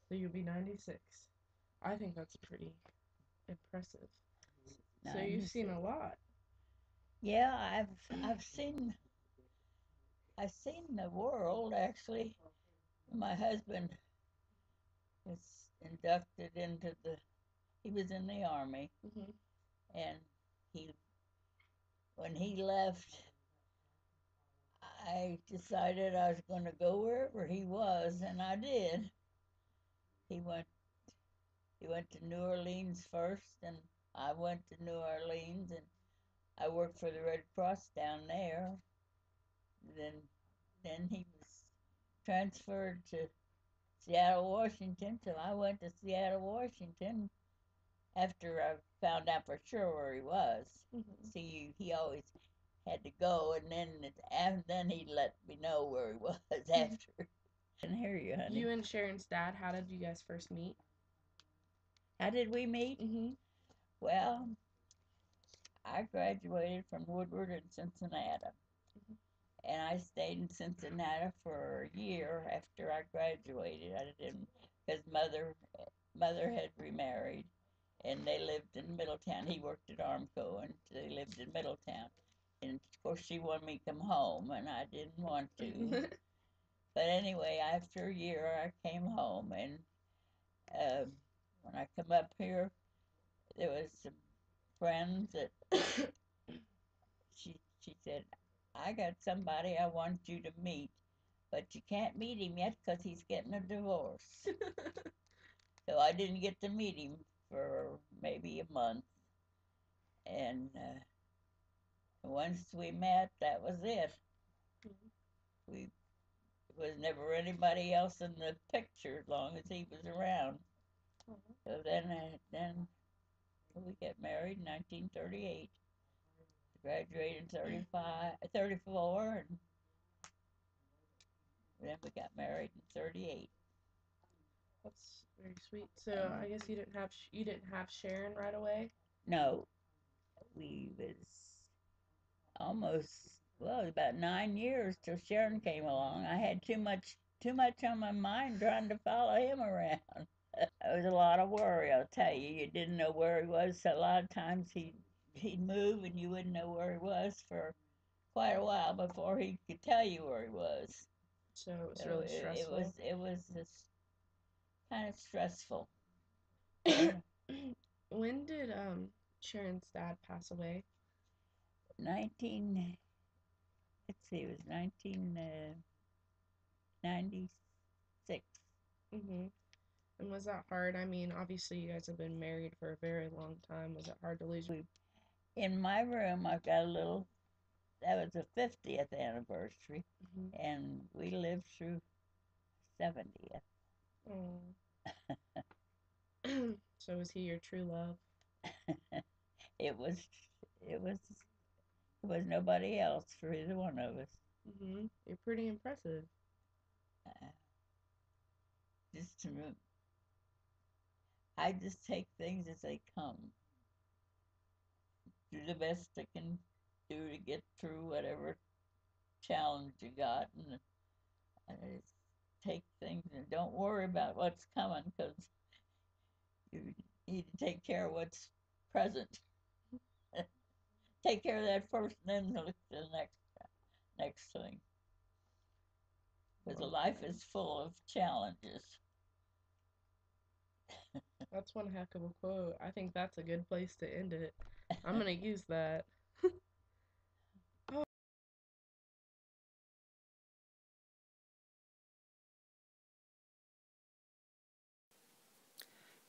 So you'll be 96. I think that's pretty impressive. So you've seen 96. a lot. Yeah, I've seen the world actually. My husband was inducted into the he was in the army, Hmm. and he when he left, I decided I was going to go wherever he was, and I did. He went he went to New Orleans first, and I went to New Orleans, and I worked for the Red Cross down there. Then he was transferred to Seattle, Washington, so I went to Seattle, Washington after I found out for sure where he was. Hmm. See, he always had to go, and then he let me know where he was after. I can hear you, honey. You and Sharon's dad, how did you guys first meet? How did we meet? Hmm. Well, I graduated from Woodward in Cincinnati, and I stayed in Cincinnati for a year after I graduated. I didn't because mother had remarried, and they lived in Middletown. He worked at Armco, and they lived in Middletown. And of course, she wanted me to come home, and I didn't want to. But anyway, after a year, I came home, and uh, when I come up here, there was some friends that she said, "I got somebody I want you to meet, but you can't meet him yet because he's getting a divorce." So I didn't get to meet him for maybe a month, and once we met, that was it. We was never anybody else in the picture as long as he was around. So then we got married in 1938. Graduated in 35, 34, and then we got married in 38. That's very sweet. So I And guess you didn't have Sharon right away. no, we was almost well, it was about 9 years till Sharon came along. I had too much on my mind trying to follow him around. It was a lot of worry, I'll tell you. You didn't know where he was. So a lot of times he'd move and you wouldn't know where he was for quite a while before he could tell you where he was. So it was So really it was stressful. it was just kind of stressful. And When did Sharon's dad pass away? 19 let's see, it was 1996. Hmm. And was that hard? I mean, obviously you guys have been married for a very long time. Was it hard to lose? We in my room I've got a little that was the 50th anniversary, Hmm. and we lived through 70th. Oh. So was he your true love? it was it was it was nobody else for either one of us. Hmm. You're pretty impressive. Uh, just to, I just take things as they come, do the best I can do to get through whatever challenge you got, and just take things and don't worry about what's coming because you need to take care of what's present. Take care of that first, and then look to the next thing. Because Well, life is full of challenges. that's one heck of a quote. I think that's a good place to end it. I'm gonna use that. Oh,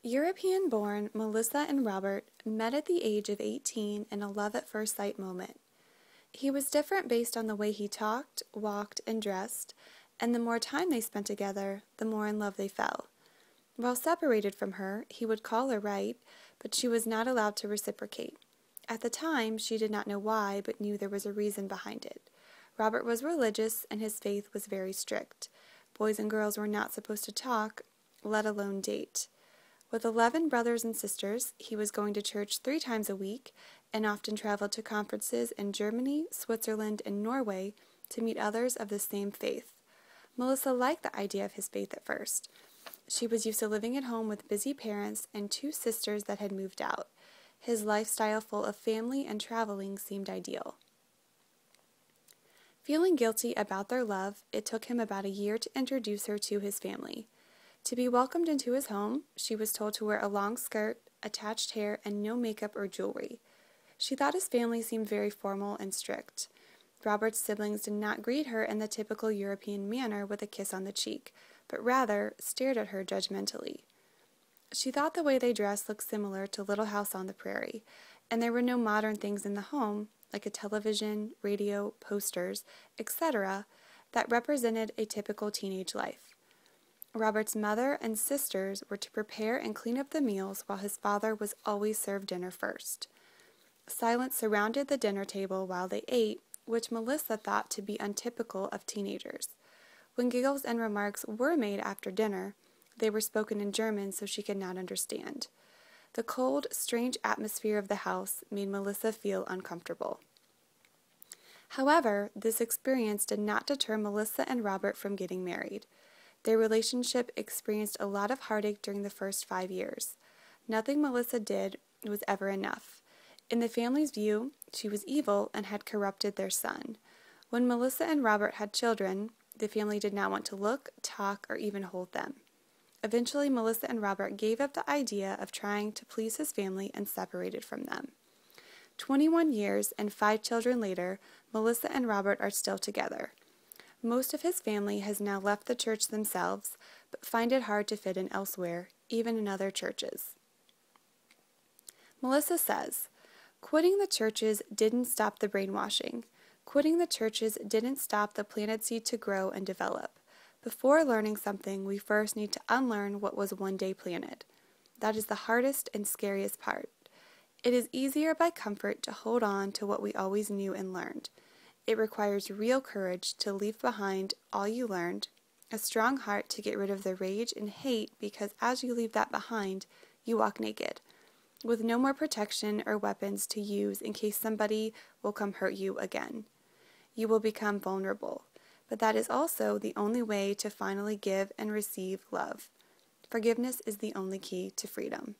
European born Melissa and Robert met at the age of 18 in a love at first sight moment. He was different based on the way he talked, walked, and dressed, and the more time they spent together, the more in love they fell. While separated from her, he would call her right, but she was not allowed to reciprocate. At the time, she did not know why, but knew there was a reason behind it. Robert was religious, and his faith was very strict. Boys and girls were not supposed to talk, let alone date. With 11 brothers and sisters, he was going to church 3 times a week and often traveled to conferences in Germany, Switzerland, and Norway to meet others of the same faith. Melissa liked the idea of his faith at first. She was used to living at home with busy parents and 2 sisters that had moved out. His lifestyle full of family and traveling seemed ideal. Feeling guilty about their love, it took him about a year to introduce her to his family. To be welcomed into his home, she was told to wear a long skirt, attached hair, and no makeup or jewelry. She thought his family seemed very formal and strict. Robert's siblings did not greet her in the typical European manner with a kiss on the cheek, but rather stared at her judgmentally. She thought the way they dressed looked similar to Little House on the Prairie, and there were no modern things in the home, like a television, radio, posters, etc., that represented a typical teenage life. Robert's mother and sisters were to prepare and clean up the meals while his father was always served dinner first. Silence surrounded the dinner table while they ate, which Melissa thought to be untypical of teenagers. When giggles and remarks were made after dinner, they were spoken in German so she could not understand. The cold, strange atmosphere of the house made Melissa feel uncomfortable. However, this experience did not deter Melissa and Robert from getting married. Their relationship experienced a lot of heartache during the first 5 years. Nothing Melissa did was ever enough. In the family's view, she was evil and had corrupted their son. When Melissa and Robert had children, the family did not want to look, talk, or even hold them. Eventually, Melissa and Robert gave up the idea of trying to please his family and separated from them. 21 years and 5 children later, Melissa and Robert are still together. Most of his family has now left the church themselves, but find it hard to fit in elsewhere, even in other churches. Melissa says, "Quitting the churches didn't stop the brainwashing. Quitting the churches didn't stop the planted seed to grow and develop. Before learning something, we first need to unlearn what was one day planted. That is the hardest and scariest part. It is easier by comfort to hold on to what we always knew and learned. It requires real courage to leave behind all you learned, a strong heart to get rid of the rage and hate, because as you leave that behind, you walk naked, with no more protection or weapons to use in case somebody will come hurt you again. You will become vulnerable, but that is also the only way to finally give and receive love. Forgiveness is the only key to freedom."